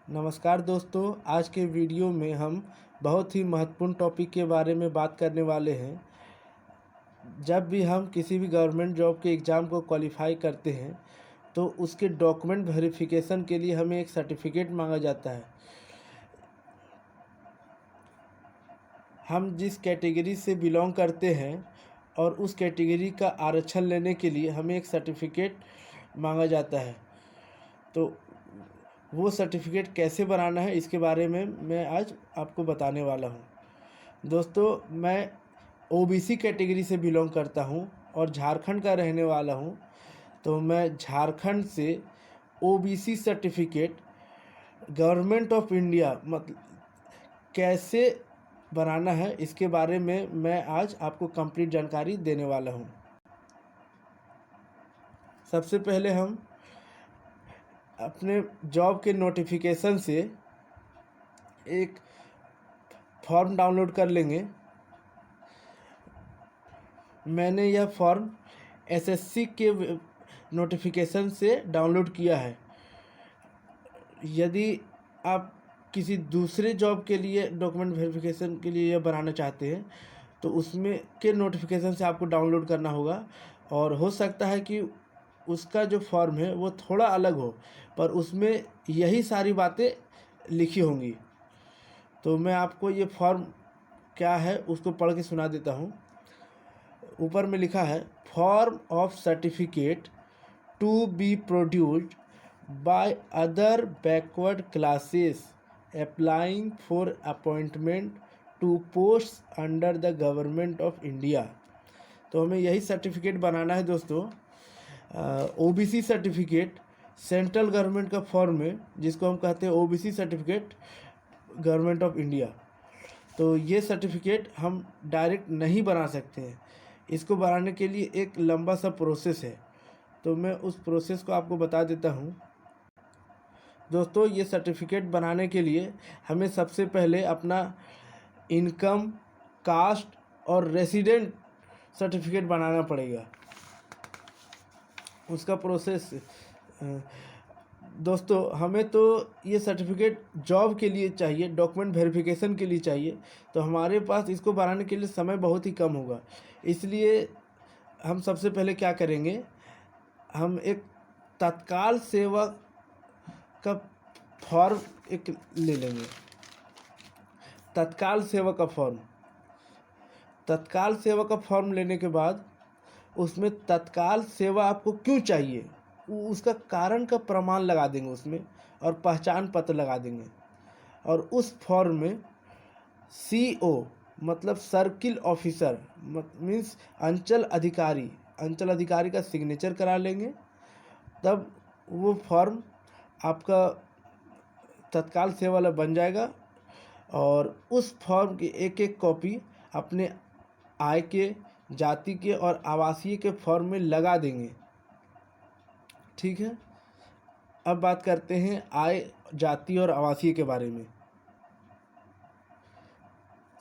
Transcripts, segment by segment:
नमस्कार दोस्तों, आज के वीडियो में हम बहुत ही महत्वपूर्ण टॉपिक के बारे में बात करने वाले हैं। जब भी हम किसी भी गवर्नमेंट जॉब के एग्ज़ाम को क्वालिफाई करते हैं तो उसके डॉक्यूमेंट वेरिफिकेशन के लिए हमें एक सर्टिफिकेट मांगा जाता है। हम जिस कैटेगरी से बिलोंग करते हैं और उस कैटेगरी का आरक्षण लेने के लिए हमें एक सर्टिफिकेट मांगा जाता है। तो वो सर्टिफिकेट कैसे बनाना है इसके बारे में मैं आज आपको बताने वाला हूँ। दोस्तों, मैं ओबीसी कैटेगरी से बिलोंग करता हूँ और झारखंड का रहने वाला हूँ। तो मैं झारखंड से OBC certificate government of India मतलब कैसे बनाना है इसके बारे में मैं आज आपको कंप्लीट जानकारी देने वाला हूँ। सबसे पहले हम अपने जॉब के नोटिफिकेशन से एक फॉर्म डाउनलोड कर लेंगे। मैंने यह फॉर्म एसएससी के नोटिफिकेशन से डाउनलोड किया है। यदि आप किसी दूसरे जॉब के लिए डॉक्यूमेंट वेरिफिकेशन के लिए यह बनाना चाहते हैं तो उसमें के नोटिफिकेशन से आपको डाउनलोड करना होगा, और हो सकता है कि उसका जो फॉर्म है वो थोड़ा अलग हो पर उसमें यही सारी बातें लिखी होंगी। तो मैं आपको ये फॉर्म क्या है उसको पढ़ के सुना देता हूँ। ऊपर में लिखा है, form of certificate to be produced by other backward classes applying for appointment to post under the government of India. तो हमें यही सर्टिफिकेट बनाना है दोस्तों। ओबीसी सर्टिफिकेट सेंट्रल गवर्नमेंट का फॉर्म है जिसको हम कहते हैं OBC certificate government of India. तो ये सर्टिफिकेट हम डायरेक्ट नहीं बना सकते हैं, इसको बनाने के लिए एक लंबा सा प्रोसेस है। तो मैं उस प्रोसेस को आपको बता देता हूँ। दोस्तों, ये सर्टिफिकेट बनाने के लिए हमें सबसे पहले अपना इनकम, कास्ट और रेसिडेंट सर्टिफिकेट बनाना पड़ेगा। उसका प्रोसेस दोस्तों, हमें तो ये सर्टिफिकेट जॉब के लिए चाहिए, डॉक्यूमेंट वेरिफिकेशन के लिए चाहिए। तो हमारे पास इसको बनाने के लिए समय बहुत ही कम होगा, इसलिए हम सबसे पहले क्या करेंगे, हम एक तत्काल सेवा का फॉर्म एक ले लेंगे। तत्काल सेवा का फॉर्म, तत्काल सेवा का फॉर्म लेने के बाद उसमें तत्काल सेवा आपको क्यों चाहिए उसका कारण का प्रमाण लगा देंगे उसमें, और पहचान पत्र लगा देंगे। और उस फॉर्म में सीओ मतलब सर्किल ऑफिसर मीन्स अंचल अधिकारी का सिग्नेचर करा लेंगे। तब वो फॉर्म आपका तत्काल सेवा वाला बन जाएगा, और उस फॉर्म की एक एक कॉपी अपने आय के, जाति के और आवासीय के फॉर्म में लगा देंगे। ठीक है, अब बात करते हैं आय, जाति और आवासीय के बारे में।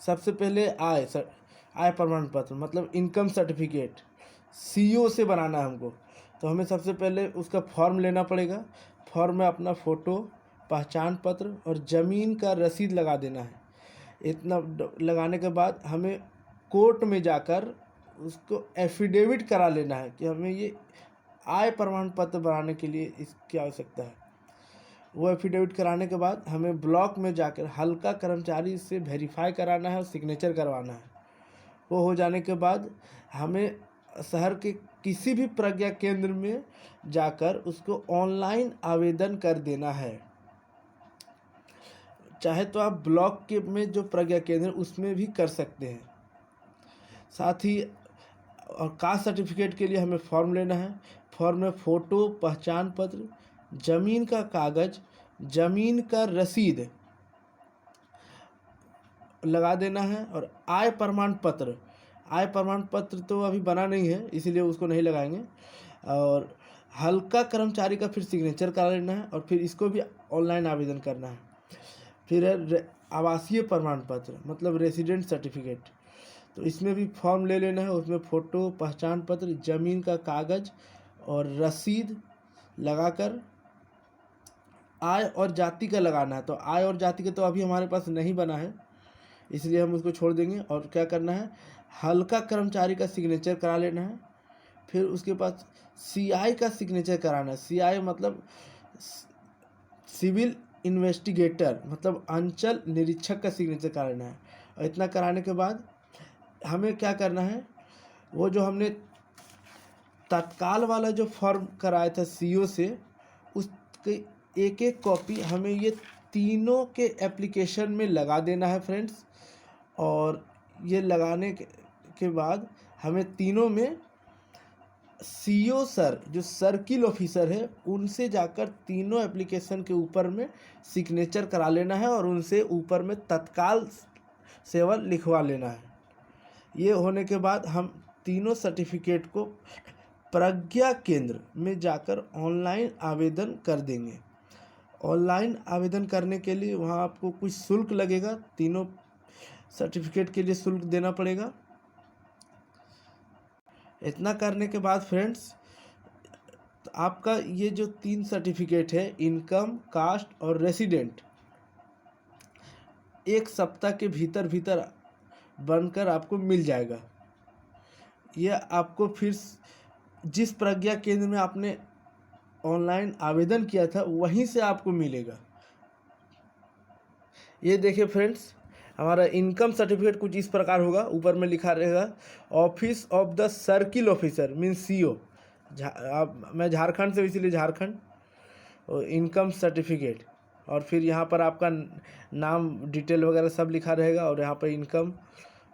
सबसे पहले आय प्रमाण पत्र मतलब इनकम सर्टिफिकेट सीओ से बनाना है हमको। तो हमें सबसे पहले उसका फॉर्म लेना पड़ेगा। फॉर्म में अपना फ़ोटो, पहचान पत्र और ज़मीन का रसीद लगा देना है। इतना लगाने के बाद हमें कोर्ट में जाकर उसको एफिडेविट करा लेना है कि हमें ये आय प्रमाण पत्र बनाने के लिए इसकी आवश्यकता है। वो एफिडेविट कराने के बाद हमें ब्लॉक में जाकर हल्का कर्मचारी से वेरीफाई कराना है और सिग्नेचर करवाना है। वो हो जाने के बाद हमें शहर के किसी भी प्रज्ञा केंद्र में जाकर उसको ऑनलाइन आवेदन कर देना है। चाहे तो आप ब्लॉक के में जो प्रज्ञा केंद्र उसमें भी कर सकते हैं। साथ ही और कास्ट सर्टिफिकेट के लिए हमें फॉर्म लेना है। फॉर्म में फ़ोटो, पहचान पत्र, ज़मीन का कागज़, ज़मीन का रसीद लगा देना है। और आय प्रमाण पत्र तो अभी बना नहीं है इसीलिए उसको नहीं लगाएंगे। और हल्का कर्मचारी का फिर सिग्नेचर करा लेना है, और फिर इसको भी ऑनलाइन आवेदन करना है। फिर है आवासीय प्रमाण पत्र मतलब रेसिडेंट सर्टिफिकेट। तो इसमें भी फॉर्म ले लेना है, उसमें फ़ोटो, पहचान पत्र, ज़मीन का कागज़ और रसीद लगाकर आय और जाति का लगाना है। तो आय और जाति का तो अभी हमारे पास नहीं बना है, इसलिए हम उसको छोड़ देंगे। और क्या करना है, हल्का कर्मचारी का सिग्नेचर करा लेना है। फिर उसके बाद सीआई का सिग्नेचर कराना है। सीआई मतलब सिविल इन्वेस्टिगेटर, मतलब अंचल निरीक्षक का सिग्नेचर कराना है। और इतना कराने के बाद हमें क्या करना है, वो जो हमने तत्काल वाला जो फॉर्म कराया था सीओ से, उसके एक एक कॉपी हमें ये तीनों के एप्लीकेशन में लगा देना है फ्रेंड्स। और ये लगाने के बाद हमें तीनों में सीओ सर, जो सर्किल ऑफिसर है, उनसे जाकर तीनों एप्लीकेशन के ऊपर में सिग्नेचर करा लेना है और उनसे ऊपर में तत्काल सेवा लिखवा लेना है। ये होने के बाद हम तीनों सर्टिफिकेट को प्रज्ञा केंद्र में जाकर ऑनलाइन आवेदन कर देंगे। ऑनलाइन आवेदन करने के लिए वहाँ आपको कुछ शुल्क लगेगा, तीनों सर्टिफिकेट के लिए शुल्क देना पड़ेगा। इतना करने के बाद फ्रेंड्स, आपका ये जो 3 सर्टिफिकेट है, इनकम, कास्ट और रेसिडेंट, 1 सप्ताह के भीतर भीतर बनकर आपको मिल जाएगा। यह आपको फिर जिस प्रज्ञा केंद्र में आपने ऑनलाइन आवेदन किया था वहीं से आपको मिलेगा। ये देखिए फ्रेंड्स, हमारा इनकम सर्टिफिकेट कुछ इस प्रकार होगा। ऊपर में लिखा रहेगा office of the circle officer means CO. मैं झारखंड से, इसीलिए झारखंड। और इनकम सर्टिफिकेट, और फिर यहाँ पर आपका नाम, डिटेल वगैरह सब लिखा रहेगा, और यहाँ पर इनकम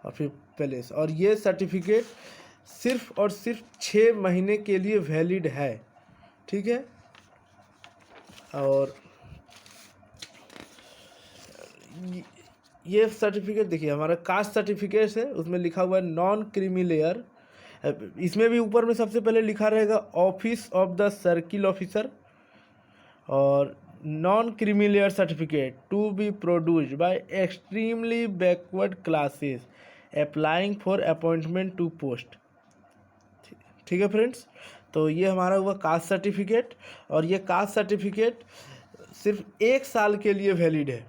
और फिर प्लेस। और ये सर्टिफिकेट सिर्फ और सिर्फ 6 महीने के लिए वैलिड है, ठीक है। और ये सर्टिफिकेट देखिए, हमारा कास्ट सर्टिफिकेट है, उसमें लिखा हुआ है नॉन क्रीमी लेयर। इसमें भी ऊपर में सबसे पहले लिखा रहेगा office of the circle officer, और non creamy layer certificate to be produced by extremely backward classes applying for appointment to post. ठीक है फ्रेंड्स, तो ये हमारा हुआ कास्ट सर्टिफिकेट। और ये कास्ट सर्टिफिकेट सिर्फ 1 साल के लिए वैलिड है।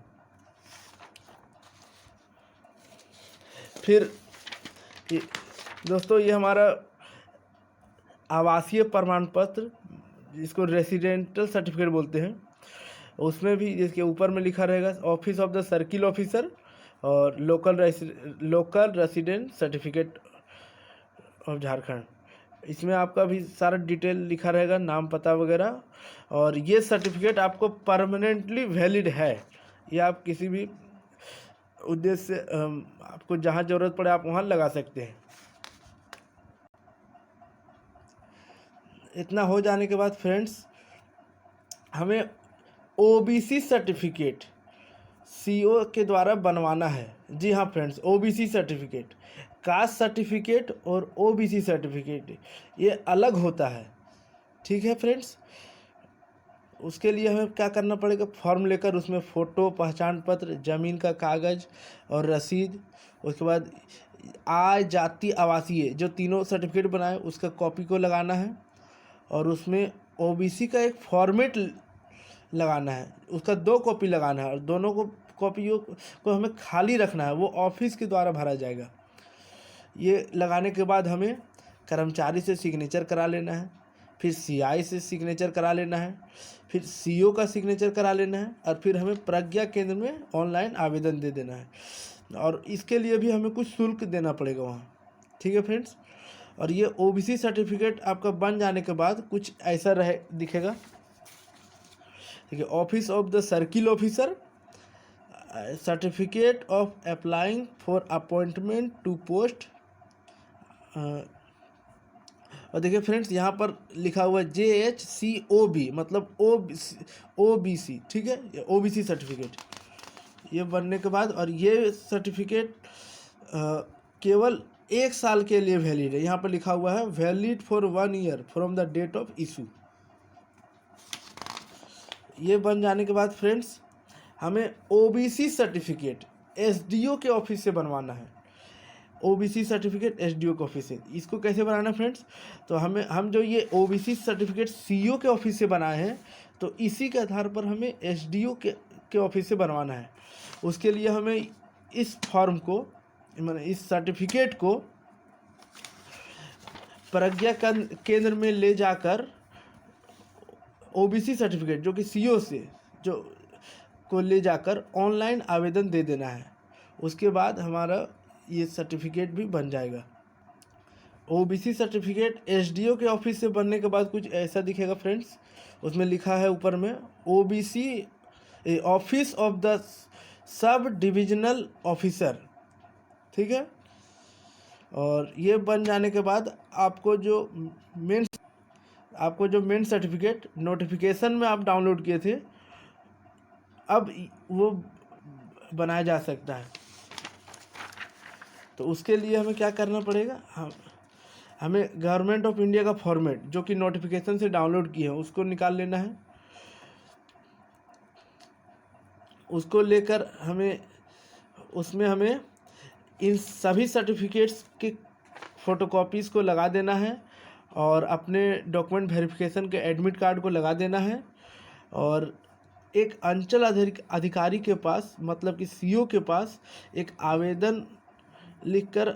फिर दोस्तों, ये हमारा आवासीय प्रमाण पत्र, जिसको रेसिडेंटल सर्टिफिकेट बोलते हैं, उसमें भी इसके ऊपर में लिखा रहेगा office of the circle officer और local resident certificate of Jharkhand. इसमें आपका भी सारा डिटेल लिखा रहेगा, नाम, पता वगैरह। और ये सर्टिफिकेट आपको परमानेंटली वैलिड है। ये आप किसी भी उद्देश्य से आपको जहाँ ज़रूरत पड़े आप वहाँ लगा सकते हैं। इतना हो जाने के बाद फ्रेंड्स, हमें ओबीसी सर्टिफिकेट सीओ के द्वारा बनवाना है। जी हाँ friends, OBC certificate, caste certificate और ओबीसी सर्टिफिकेट ये अलग होता है, ठीक है फ्रेंड्स। उसके लिए हमें क्या करना पड़ेगा, फॉर्म लेकर उसमें फ़ोटो, पहचान पत्र, ज़मीन का कागज़ और रसीद, उसके बाद आय, जाति, आवासीय, जो तीनों सर्टिफिकेट बनाए उसका कॉपी को लगाना है। और उसमें ओबीसी का एक फॉर्मेट लगाना है, उसका 2 कॉपी लगाना है, और दोनों कॉपियों को हमें खाली रखना है, वो ऑफिस के द्वारा भरा जाएगा। ये लगाने के बाद हमें कर्मचारी से सिग्नेचर करा लेना है, फिर सीआई से सिग्नेचर करा लेना है, फिर सीओ का सिग्नेचर करा लेना है, और फिर हमें प्रज्ञा केंद्र में ऑनलाइन आवेदन दे देना है। और इसके लिए भी हमें कुछ शुल्क देना पड़ेगा वहाँ, ठीक है फ्रेंड्स। और ये ओबीसी सर्टिफिकेट आपका बन जाने के बाद कुछ ऐसा दिखेगा, ठीक है। Office of the circle officer, certificate of applying for appointment to post. और देखिए फ्रेंड्स, यहाँ पर लिखा हुआ है JHCOB, मतलब OBC, ठीक है, ओबीसी सर्टिफिकेट। ये बनने के बाद, और ये सर्टिफिकेट केवल 1 साल के लिए वैलिड है। यहाँ पर लिखा हुआ है valid for 1 year from the date of issue. ये बन जाने के बाद फ्रेंड्स, हमें ओबीसी सर्टिफिकेट SDO के ऑफिस से बनवाना है। ओबीसी सर्टिफिकेट एसडीओ के ऑफिस से। इसको कैसे बनाना फ्रेंड्स, तो हम जो ये ओबीसी सर्टिफिकेट सीईओ के ऑफिस से बनाए हैं, तो इसी के आधार पर हमें एसडीओ के ऑफिस से बनवाना है। उसके लिए हमें इस फॉर्म को, माने इस सर्टिफिकेट को प्रज्ञा केंद्र में ले जाकर ओबीसी सर्टिफिकेट जो कि सीईओ से जो को ले जाकर ऑनलाइन आवेदन दे देना है। उसके बाद हमारा ये सर्टिफिकेट भी बन जाएगा। ओबीसी सर्टिफिकेट एसडीओ के ऑफिस से बनने के बाद कुछ ऐसा दिखेगा फ्रेंड्स। उसमें लिखा है ऊपर में OBC office of the sub divisional officer, ठीक है। और ये बन जाने के बाद आपको जो मेन सर्टिफिकेट नोटिफिकेशन में आप डाउनलोड किए थे, अब वो बनाया जा सकता है। तो उसके लिए हमें क्या करना पड़ेगा, हमें गवर्नमेंट ऑफ इंडिया का फॉर्मेट जो कि नोटिफिकेशन से डाउनलोड किए हैं उसको निकाल लेना है। उसको लेकर उसमें हमें इन सभी सर्टिफिकेट्स के फ़ोटोकॉपीज़ को लगा देना है और अपने डॉक्यूमेंट वेरिफिकेशन के एडमिट कार्ड को लगा देना है। और एक अंचल अधिकारी के पास, मतलब कि सीईओ के पास एक आवेदन लिखकर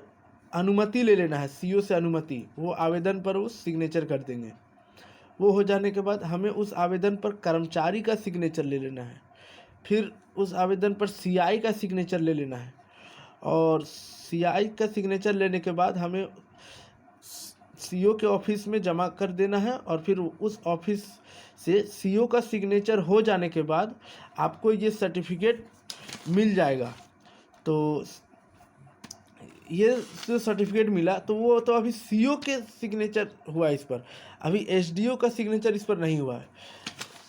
अनुमति ले लेना है, सीईओ से अनुमति। वो आवेदन पर वो सिग्नेचर कर देंगे। वो हो जाने के बाद हमें उस आवेदन पर कर्मचारी का सिग्नेचर ले लेना है। फिर उस आवेदन पर सीआई का सिग्नेचर ले लेना है। और सीआई का सिग्नेचर लेने के बाद हमें सीईओ के ऑफिस में जमा कर देना है। और फिर उस ऑफिस से सीईओ का सिग्नेचर हो जाने के बाद आपको ये सर्टिफिकेट मिल जाएगा। तो ये जो सर्टिफिकेट मिला तो वो तो अभी सीईओ के सिग्नेचर हुआ है इस पर, अभी एसडीओ का सिग्नेचर इस पर नहीं हुआ है।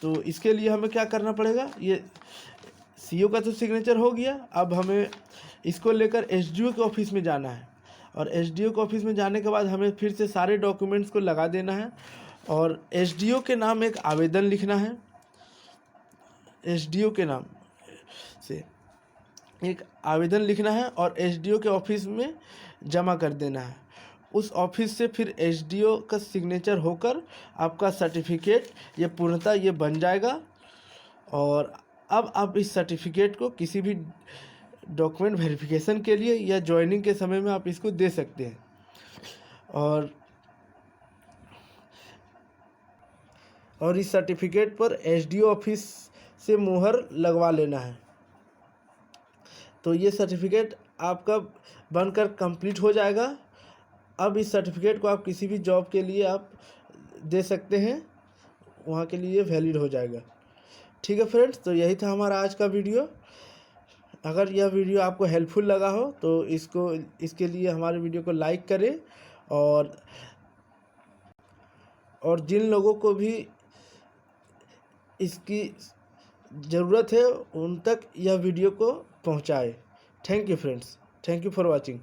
तो इसके लिए हमें क्या करना पड़ेगा, ये सीईओ का तो सिग्नेचर हो गया, अब हमें इसको लेकर एसडीओ के ऑफिस में जाना है। और एसडीओ के ऑफिस में जाने के बाद हमें फिर से सारे डॉक्यूमेंट्स को लगा देना है और एसडीओ के नाम एक आवेदन लिखना है। एसडीओ के नाम से एक आवेदन लिखना है और एसडीओ के ऑफिस में जमा कर देना है। उस ऑफिस से फिर एसडीओ का सिग्नेचर होकर आपका सर्टिफिकेट ये पूर्णतः ये बन जाएगा। और अब आप इस सर्टिफिकेट को किसी भी डॉक्यूमेंट वेरिफिकेशन के लिए या ज्वाइनिंग के समय में आप इसको दे सकते हैं। और इस सर्टिफिकेट पर एसडीओ ऑफिस से मुहर लगवा लेना है। तो ये सर्टिफिकेट आपका बनकर कंप्लीट हो जाएगा। अब इस सर्टिफिकेट को आप किसी भी जॉब के लिए आप दे सकते हैं, वहाँ के लिए वैलिड हो जाएगा। ठीक है फ्रेंड्स, तो यही था हमारा आज का वीडियो। अगर यह वीडियो आपको हेल्पफुल लगा हो तो इसके लिए हमारे वीडियो को लाइक करें और जिन लोगों को भी इसकी ज़रूरत है उन तक यह वीडियो को पहुंचाएं। Thank you friends, thank you for watching.